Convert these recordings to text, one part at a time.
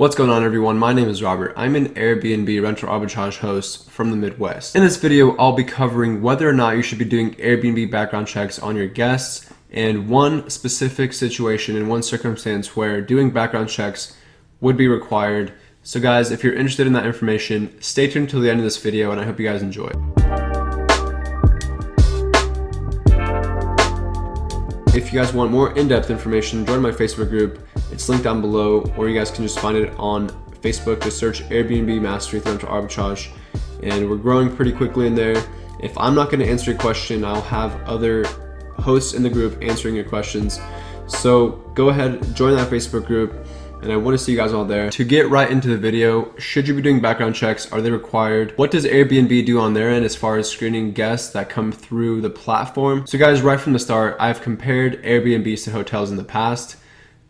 What's going on, everyone? My name is Robert. I'm an Airbnb rental arbitrage host from the Midwest. In this video, I'll be covering whether or not you should be doing Airbnb background checks on your guests and one specific situation and one circumstance where doing background checks would be required. So guys, if you're interested in that information, stay tuned till the end of this video and I hope you guys enjoy. If you guys want more in-depth information, join my Facebook group. It's linked down below, or you guys can just find it on Facebook. Just search Airbnb Mastery Rental Arbitrage, and we're growing pretty quickly in there. If I'm not going to answer your question, I'll have other hosts in the group answering your questions. So go ahead, join that Facebook group, and I want to see you guys all there. To get right into the video, should you be doing background checks? Are they required? What does Airbnb do on their end as far as screening guests that come through the platform? So guys, right from the start, I've compared Airbnbs to hotels in the past.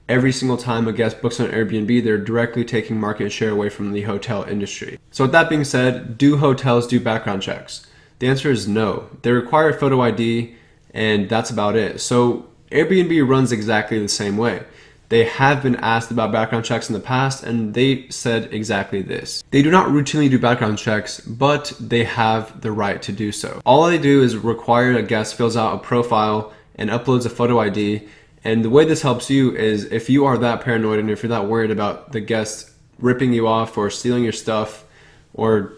Every single time a guest books on Airbnb, they're directly taking market share away from the hotel industry. So with that being said, do hotels do background checks? The answer is no. They require a photo ID, and that's about it. So Airbnb runs exactly the same way. They have been asked about background checks in the past, and they said exactly this. They do not routinely do background checks, but they have the right to do so. All they do is require a guest fills out a profile and uploads a photo ID. And the way this helps you is if you are that paranoid and if you're that worried about the guest ripping you off or stealing your stuff or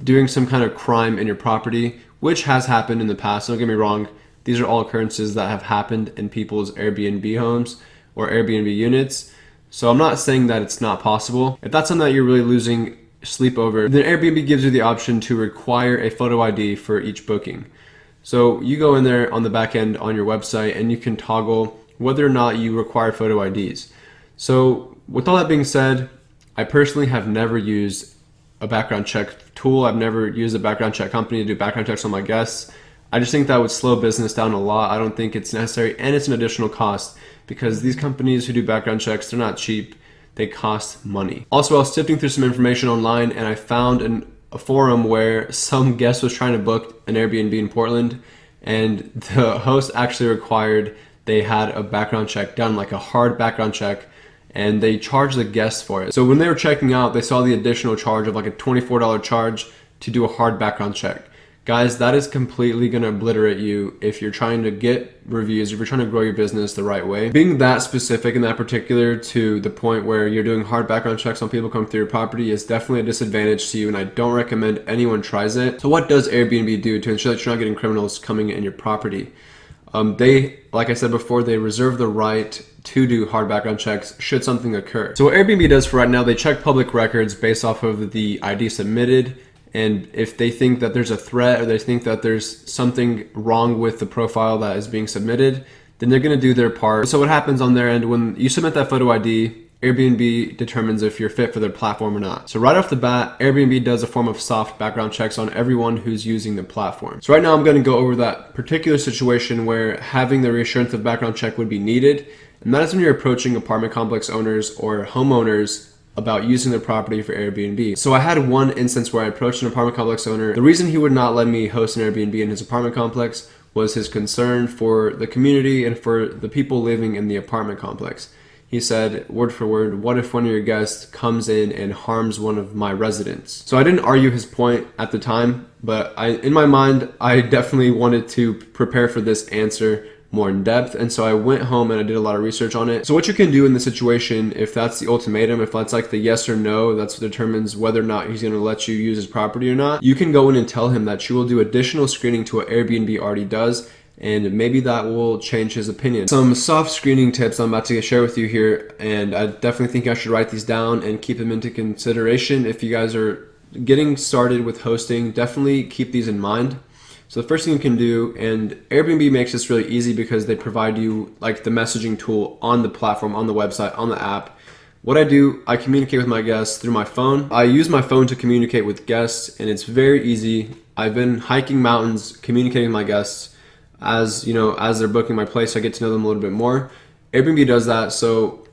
doing some kind of crime in your property, which has happened in the past, don't get me wrong, these are all occurrences that have happened in people's Airbnb homes or Airbnb units. So I'm not saying that it's not possible. If that's something that you're really losing sleep over, then Airbnb gives you the option to require a photo ID for each booking. So you go in there on the back end on your website and you can toggle whether or not you require photo IDs. So with all that being said, I personally have never used a background check tool. I've never used a background check company to do background checks on my guests. I just think that would slow business down a lot. I don't think it's necessary, and it's an additional cost because these companies who do background checks, they're not cheap. They cost money. Also, I was sifting through some information online and I found a forum where some guest was trying to book an Airbnb in Portland, and the host actually required they had a background check done, like a hard background check, and they charged the guests for it. So when they were checking out, they saw the additional charge of like a $24 charge to do a hard background check. Guys, that is completely going to obliterate you if you're trying to get reviews, if you're trying to grow your business the right way. Being that specific and that particular to the point where you're doing hard background checks on people coming through your property is definitely a disadvantage to you, and I don't recommend anyone tries it. So what does Airbnb do to ensure that you're not getting criminals coming in your property? They, like I said before, they reserve the right to do hard background checks should something occur. So what Airbnb does for right now, they check public records based off of the ID submitted. And if they think that there's a threat or they think that there's something wrong with the profile that is being submitted, then they're going to do their part. So what happens on their end, when you submit that photo ID, Airbnb determines if you're fit for their platform or not. So right off the bat, Airbnb does a form of soft background checks on everyone who's using the platform. So right now I'm going to go over that particular situation where having the reassurance of background check would be needed. And that is when you're approaching apartment complex owners or homeowners about using their property for Airbnb. So I had one instance where I approached an apartment complex owner. The reason he would not let me host an Airbnb in his apartment complex was his concern for the community and for the people living in the apartment complex. He said, word for word, what if one of your guests comes in and harms one of my residents? So I didn't argue his point at the time, but in my mind, I definitely wanted to prepare for this answer more in depth. And so I went home and I did a lot of research on it. So what you can do in the situation, if that's the ultimatum, if that's like the yes or no, that's what determines whether or not he's going to let you use his property or not, you can go in and tell him that you will do additional screening to what Airbnb already does. And maybe that will change his opinion. Some soft screening tips I'm about to share with you here, and I definitely think I should write these down and keep them into consideration. If you guys are getting started with hosting, definitely keep these in mind. So the first thing you can do, and Airbnb makes this really easy because they provide you like the messaging tool on the platform, on the website, on the app. What I do, I communicate with my guests through my phone. I use my phone to communicate with guests, and it's very easy. I've been hiking mountains, communicating with my guests. As you know, as they're booking my place, I get to know them a little bit more. Airbnb does that, so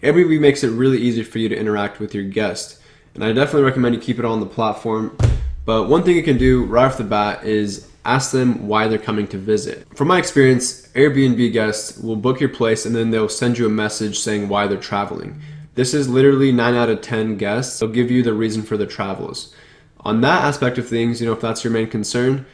Airbnb makes it really easy for you to interact with your guest. And I definitely recommend you keep it on the platform. But one thing you can do right off the bat is ask them why they're coming to visit. From my experience, Airbnb guests will book your place and then they'll send you a message saying why they're traveling. This is literally 9 out of 10 guests. They'll give you the reason for the travels. On that aspect of things, if that's your main concern,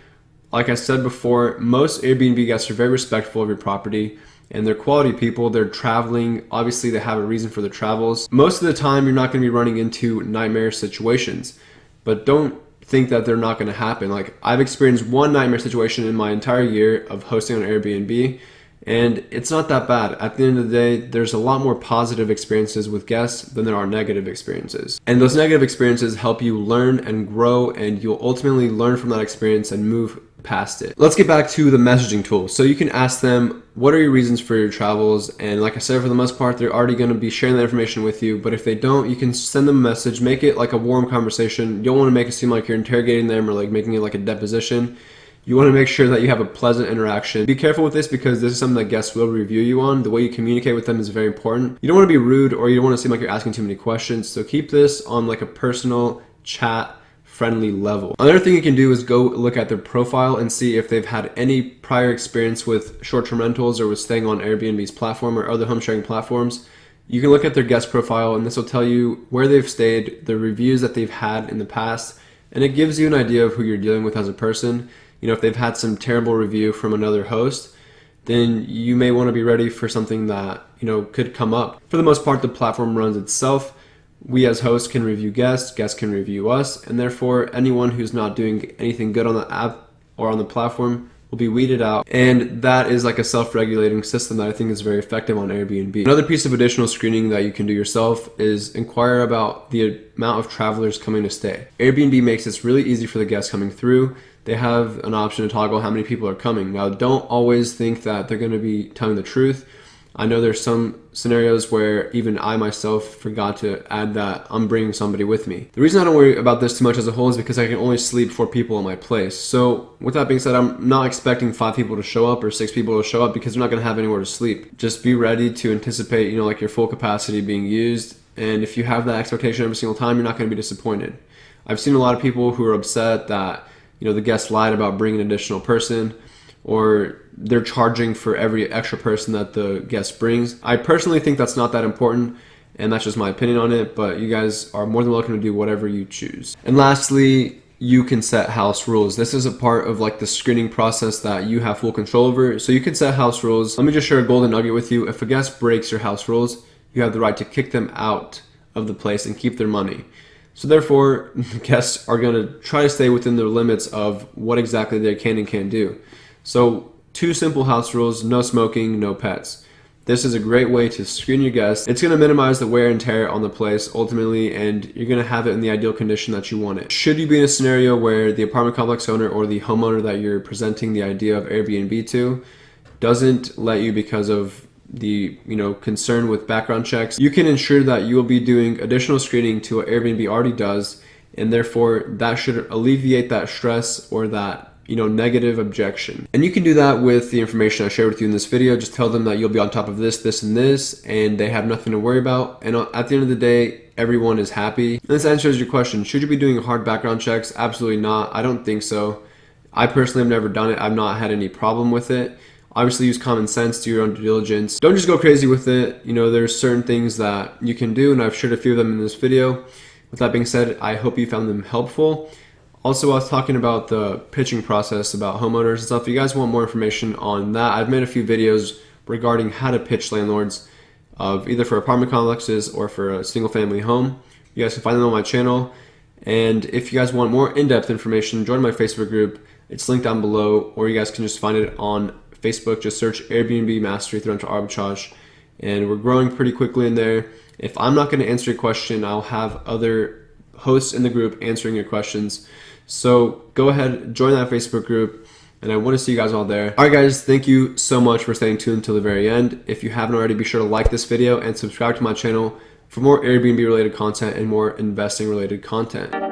like I said before, most Airbnb guests are very respectful of your property and they're quality people. They're traveling. Obviously, they have a reason for the travels. Most of the time, you're not going to be running into nightmare situations, but don't think that they're not going to happen. Like, I've experienced one nightmare situation in my entire year of hosting on Airbnb, and it's not that bad. At the end of the day, there's a lot more positive experiences with guests than there are negative experiences. And those negative experiences help you learn and grow, and you'll ultimately learn from that experience and move past it. Let's get back to the messaging tool. So you can ask them, what are your reasons for your travels? And like I said, for the most part, they're already going to be sharing that information with you. But if they don't, you can send them a message, make it like a warm conversation. You don't want to make it seem like you're interrogating them or like making it like a deposition. You want to make sure that you have a pleasant interaction. Be careful with this because this is something that guests will review you on. The way you communicate with them is very important. You don't want to be rude or you don't want to seem like you're asking too many questions. So keep this on like a personal chat friendly level. Another thing you can do is go look at their profile and see if they've had any prior experience with short-term rentals or with staying on Airbnb's platform or other home sharing platforms. You can look at their guest profile and this will tell you where they've stayed, the reviews that they've had in the past, and it gives you an idea of who you're dealing with as a person. If they've had some terrible review from another host, then you may want to be ready for something that, could come up. For the most part, the platform runs itself. We as hosts can review guests can review us, and therefore anyone who's not doing anything good on the app or on the platform will be weeded out. And that is like a self-regulating system that I think is very effective on Airbnb. Another piece of additional screening that you can do yourself is inquire about the amount of travelers coming to stay. Airbnb makes this really easy for the guests coming through. They have an option to toggle how many people are coming. Now, don't always think that they're going to be telling the truth. I know there's some scenarios where even I myself forgot to add that I'm bringing somebody with me. The reason I don't worry about this too much as a whole is because I can only sleep 4 people in my place. So with that being said, I'm not expecting 5 people to show up or 6 people to show up because they're not going to have anywhere to sleep. Just be ready to anticipate, like your full capacity being used. And if you have that expectation every single time, you're not going to be disappointed. I've seen a lot of people who are upset that, the guest lied about bringing an additional person, or they're charging for every extra person that the guest brings. I personally think that's not that important, and that's just my opinion on it, but you guys are more than welcome to do whatever you choose. And lastly, you can set house rules. This is a part of like the screening process that you have full control over. So you can set house rules. Let me just share a golden nugget with you. If a guest breaks your house rules, you have the right to kick them out of the place and keep their money. So therefore, guests are going to try to stay within the limits of what exactly they can and can't do. So 2 simple house rules: no smoking, no pets. This is a great way to screen your guests. It's going to minimize the wear and tear on the place ultimately, and you're going to have it in the ideal condition that you want it. Should you be in a scenario where the apartment complex owner or the homeowner that you're presenting the idea of Airbnb to doesn't let you because of the concern with background checks, you can ensure that you will be doing additional screening to what Airbnb already does, and therefore that should alleviate that stress or that negative objection. And you can do that with the information I shared with you in this video. Just tell them that you'll be on top of this, this, and this, and they have nothing to worry about. And at the end of the day, everyone is happy. And this answers your question. Should you be doing hard background checks? Absolutely not. I don't think so. I personally have never done it. I've not had any problem with it. Obviously, use common sense, do your own due diligence. Don't just go crazy with it. There's certain things that you can do, and I've shared a few of them in this video. With that being said, I hope you found them helpful. Also, I was talking about the pitching process about homeowners and stuff. If you guys want more information on that, I've made a few videos regarding how to pitch landlords of either for apartment complexes or for a single family home. You guys can find them on my channel. And if you guys want more in-depth information, join my Facebook group. It's linked down below, or you guys can just find it on Facebook. Just search Airbnb Mastery Rental Arbitrage, and we're growing pretty quickly in there. If I'm not going to answer your question, I'll have other hosts in the group answering your questions. So go ahead, join that Facebook group, and I want to see you guys all there. All right, guys, thank you so much for staying tuned until the very end. If you haven't already, be sure to like this video and subscribe to my channel for more Airbnb related content and more investing related content.